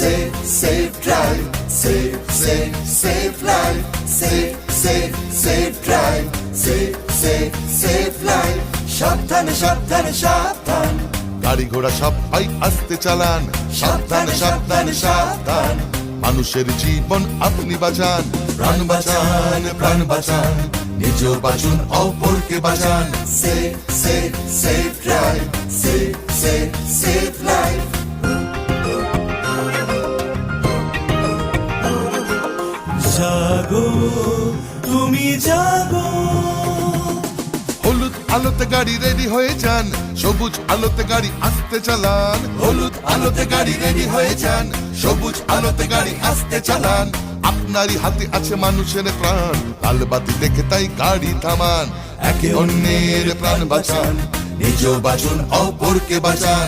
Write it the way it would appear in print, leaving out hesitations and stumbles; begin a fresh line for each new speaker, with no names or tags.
safe drive, safe life, safe drive, safe life. সাবধানে সাবধানে সাবধান,
গাড়ি ঘোড়া সবাই আস্তে চালান। সাবধানে সাবধানে সাবধান, মানুষের জীবন আপনি বাঁচান। প্রাণ বাঁচান, প্রাণ বাঁচান, নিজেও বাঁচুন, অপরকে বাঁচান।
safe drive, safe life.
জাগো তুমি জাগো,
হলুদ আলোতে গাড়ি রেডি হয়ে যান, সবুজ আলোতে গাড়ি আস্তে চালান। হলুদ আলোতে গাড়ি রেডি হয়ে যান, সবুজ আলোতে গাড়ি আস্তে চালান। আপনারই হাতে আছে মানুষের প্রাণ, লাল বাতি দেখে তাই গাড়ি থামান। একে অন্যের প্রাণ বাঁচান, নিজেও বাঁচুন, অপরকে বাঁচান।